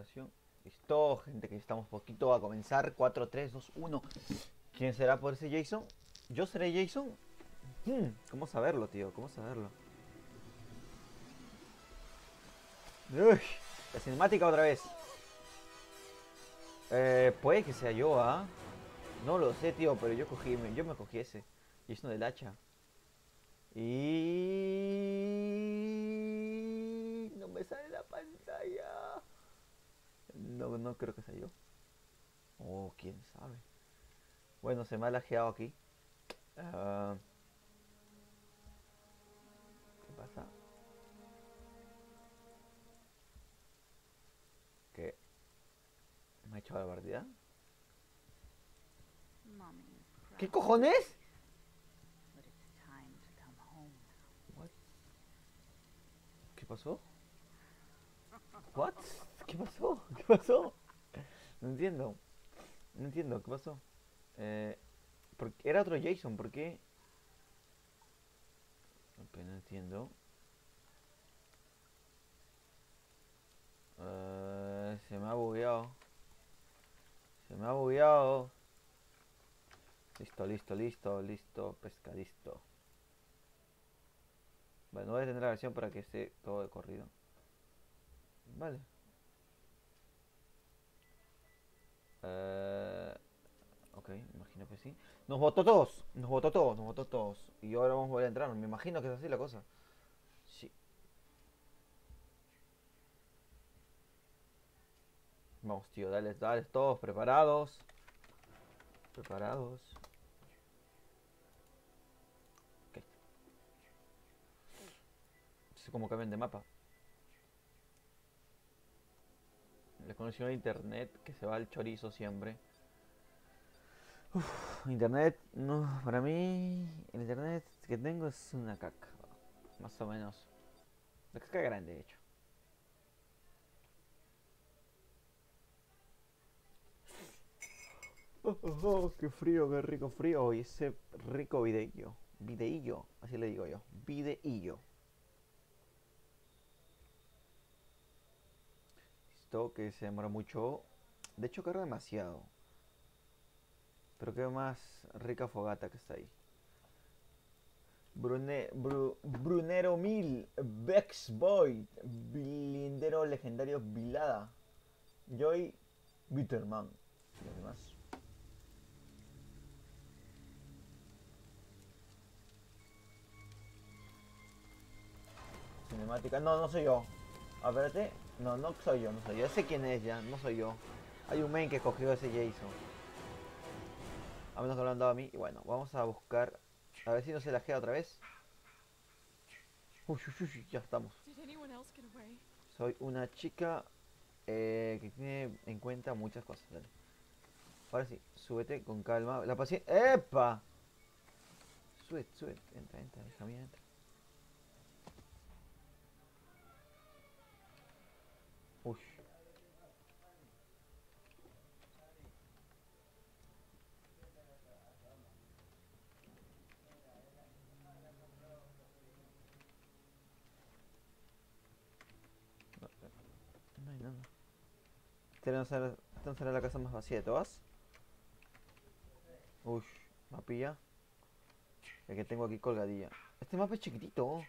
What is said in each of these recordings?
Grabación. Listo, gente, que estamos poquito a comenzar. 4, 3, 2, 1. ¿Quién será por ese Jason? ¿Yo seré Jason? ¿Cómo saberlo, tío? ¿Cómo saberlo? Uy, la cinemática otra vez. Puede que sea yo, ¿ah? No lo sé, tío, pero yo me cogí ese. Jason del hacha. Y... no me sale la pantalla. No, no creo que sea yo. Oh, quién sabe. Bueno, se me ha lajeado aquí. Ah, ¿qué pasa? ¿Qué? ¿Me ha echado la partida? ¿Qué cojones? What? ¿Qué pasó? What? ¿Qué pasó? ¿Qué pasó? No entiendo. No entiendo, ¿qué pasó? Eh, era otro Jason, ¿por qué? Ok, no entiendo. Se me ha bugueado. Se me ha bugueado. Listo, listo, listo, listo, pescadisto. Bueno, voy a tener la versión para que esté todo de corrido. Vale. Eh, ok, me imagino que sí. Nos votó todos, nos votó todos, nos votó todos. Y ahora vamos a volver a entrar. Me imagino que es así la cosa. Sí. Vamos, tío, dale, dale, todos preparados. Preparados. Ok. No sé cómo cambian de mapa. La conexión a internet que se va al chorizo siempre. Internet, no, para mí, el internet que tengo es una caca. Más o menos. La caca grande, de hecho. Qué frío, qué rico frío. Y ese rico videillo. Videillo, así le digo yo. Videillo. Esto que se demora mucho. De hecho, carga demasiado. Pero qué más rica fogata que está ahí. Brunero 1000, Vex Boy, Blindero Legendario Vilada, Joy Bitterman y los demás. Cinemática, no, no soy yo. A verte, no, no soy yo, no soy yo. Sé quién es ya, no soy yo. Hay un main que escogió ese Jason. A menos que lo han dado a mí. Y bueno, vamos a buscar. A ver si no se lajea otra vez. Uy, uy, uy, ya estamos. Soy una chica que tiene en cuenta muchas cosas. Dale. Ahora sí, súbete con calma. La paciencia. ¡Epa! Sube, sube. Entra, entra, hija mía, entra. Uy. No, no hay nada. Esta no será la casa más vacía de todas. Uy, mapilla. El que tengo aquí colgadilla. Este mapa es chiquitito.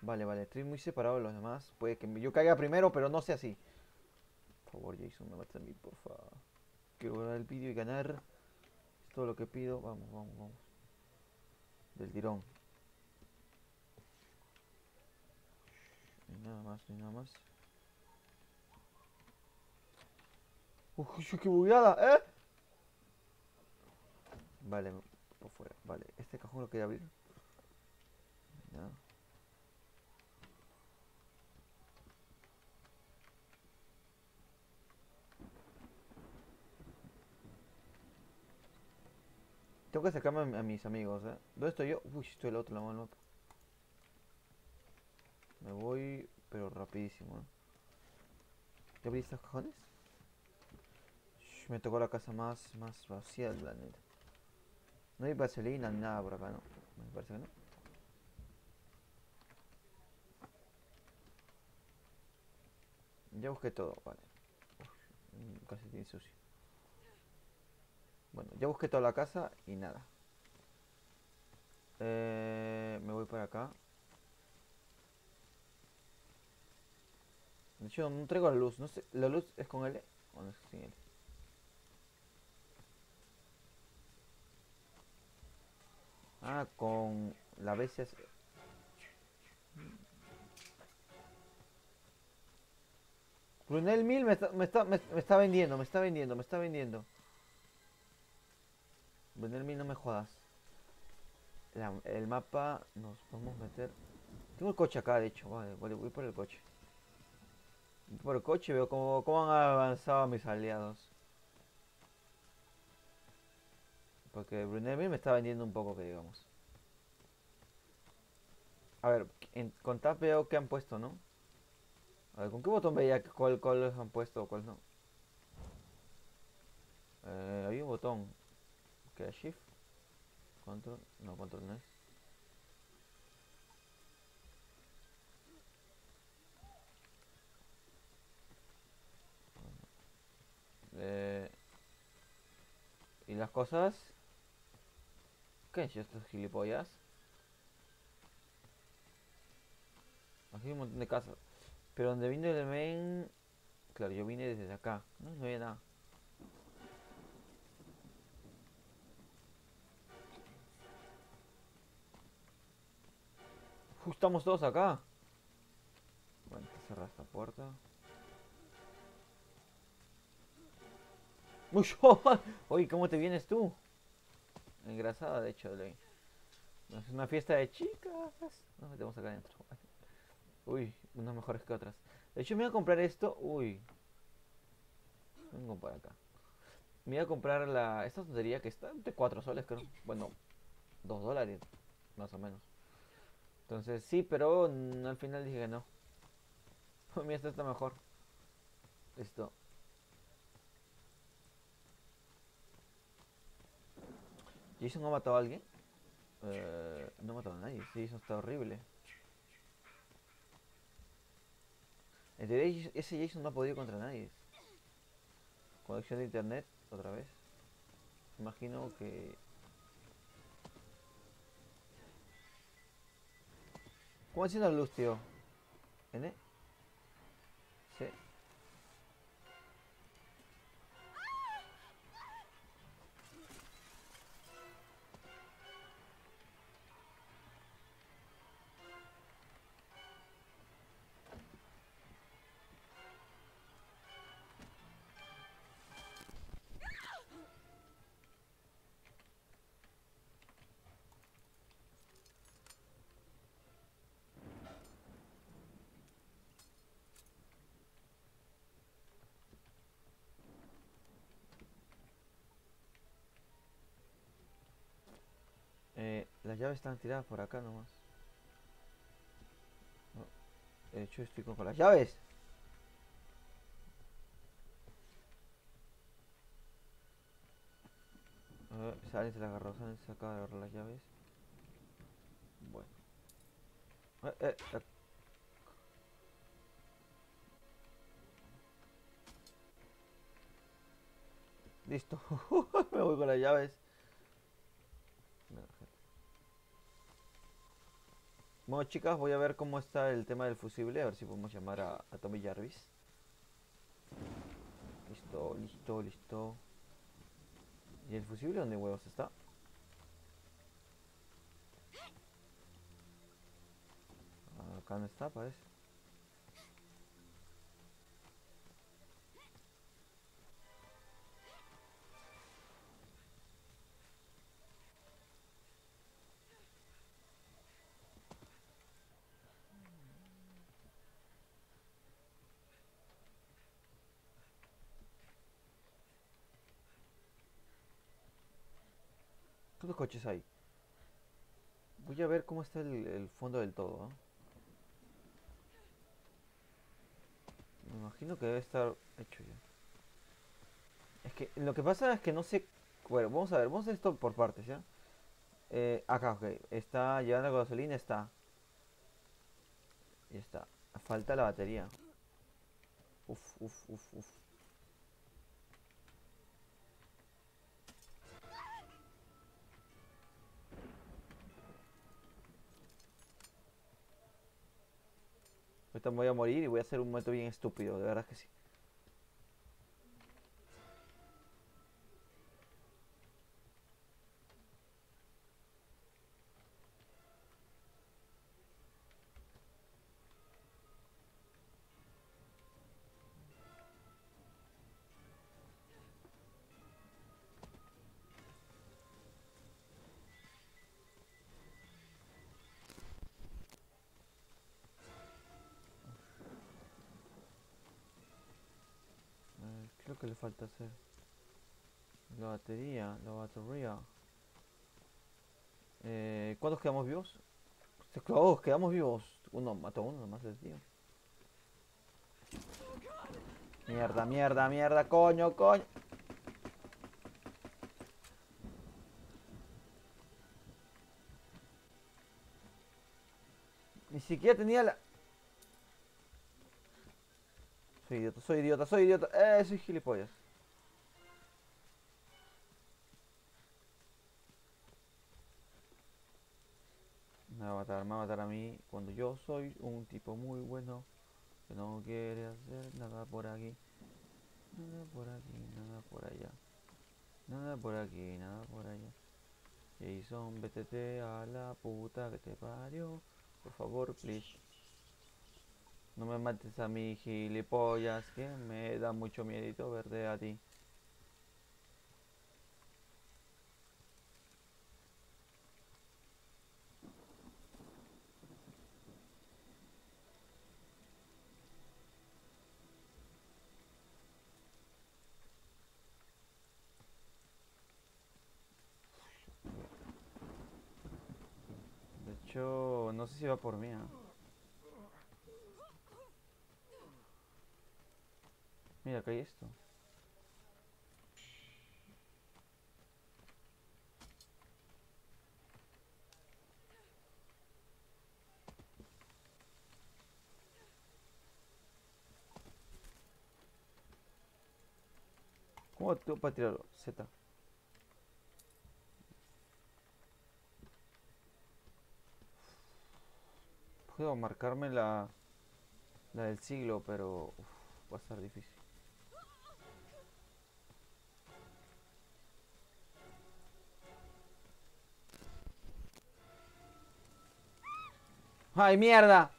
Vale, vale, estoy muy separado de los demás. Puede que yo caiga primero, pero no sea así. Por favor, Jason, me mates a mí, por favor. Quiero guardar el vídeo y ganar. Es todo lo que pido. Vamos, vamos, vamos. Del tirón. No hay nada más, no hay nada más. Uy, qué bugueada, ¿eh? Vale, por fuera. Vale, este cajón lo quería abrir. No hay nada. Tengo que acercarme a mis amigos, ¿eh? ¿Dónde estoy yo? Uy, estoy al otro lado del mapa. Me voy, pero rapidísimo, ¿eh? ¿Ya abrí estos cajones? Me tocó la casa más vacía del planeta. No hay vaselina ni nada por acá, ¿no? Me parece que no. Ya busqué todo, vale. Un calcetín sucio. Bueno, ya busqué toda la casa y nada. Me voy para acá. De hecho, no traigo la luz. No sé, ¿la luz es con L o no es sin L? Ah, con la B se hace... Brunel Mil me está vendiendo, me está vendiendo, me está vendiendo. Brunel Mil, no me jodas. El mapa nos podemos meter. Tengo el coche acá, de hecho. Vale, voy por el coche. Voy por el coche y veo cómo han avanzado mis aliados. Porque Brunel Mil me está vendiendo un poco, que digamos. A ver, con Tab veo que han puesto, ¿no? A ver, ¿con qué botón veía cuál les han puesto o cuál no? Había un botón. Que era Shift. Control. No, Control no es. Eh, ¿Y las cosas? ¿Qué es estos gilipollas? Aquí hay un montón de casas. Pero donde vino el men... Claro, yo vine desde acá. No, no había nada. Estamos todos acá. Bueno, hay que cerrar esta puerta. ¡Uy! Oye, ¿cómo te vienes tú? Engrasada, de hecho, Ley. Es una fiesta de chicas. Nos metemos acá adentro. Uy, unas mejores que otras. De hecho, me voy a comprar esto. Uy, vengo para acá. Me voy a comprar esta tontería que está de 4 soles, creo. Bueno, 2 dólares, más o menos. Entonces, sí, pero al final dije que no. Mira, esta está mejor. Esto. ¿Jason ha matado a alguien? No ha matado a nadie. Sí, Jason está horrible. En teoría, ese Jason no ha podido contra nadie. Conexión de internet, otra vez. Imagino que... ¿Cómo enciendo la luz, tío? ¿N? Sí. Las llaves están tiradas por acá nomás. No, de hecho, estoy con las llaves. A ver, sale, se la agarró, sale, se acaba de agarrar las llaves. Bueno. Eh, eh, eh, Listo. Me voy con las llaves. Bueno, chicas, voy a ver cómo está el tema del fusible. A ver si podemos llamar a Tommy Jarvis. Listo, listo, listo. ¿Y el fusible dónde huevos está? Acá no está, parece. ¿Cuántos coches hay? Voy a ver cómo está el fondo del todo, ¿no? Me imagino que debe estar hecho ya. Es que lo que pasa es que no sé. Bueno, vamos a ver, vamos a hacer esto por partes, ¿ya? Acá, ok. Está llevando gasolina, está. Y está. Falta la batería. Uf, uf, uf, uf. Ahorita me voy a morir y voy a hacer un momento bien estúpido, de verdad que sí. ¿Qué es lo que le falta hacer? La batería, la batería. ¿Cuántos quedamos vivos? Oh, quedamos vivos. Uno mató a uno nomás el tío. Mierda, mierda, mierda, coño, coño. Ni siquiera tenía la... Soy idiota, soy idiota, soy idiota. Soy gilipollas. Me va a matar a mí cuando yo soy un tipo muy bueno que no quiere hacer nada por aquí. Nada por aquí, nada por allá. Nada por aquí, nada por allá. Jason, vete a la puta que te parió. Por favor, please. No me mates a mi gilipollas, que me da mucho miedito verte a ti. De hecho, no sé si va por mí, ¿eh? Mira, acá hay esto. ¿Cómo tengo para tirarlo? Z. Puedo marcarme la del siglo, pero va a estar difícil. ¡Ay, mierda!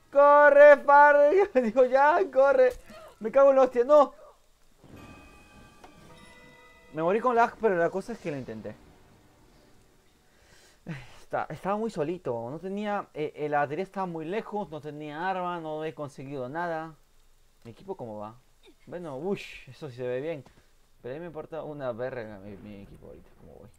¡Corre, Far! Digo, ya, corre. Me cago en la hostia. ¡No! Me morí con lag, pero la cosa es que lo intenté. Estaba muy solito. No tenía... la batería estaba muy lejos. No tenía arma. No he conseguido nada. ¿Mi equipo cómo va? Bueno, uff, eso sí se ve bien. Pero a mí me importa una verga mi equipo ahorita. ¿Cómo voy?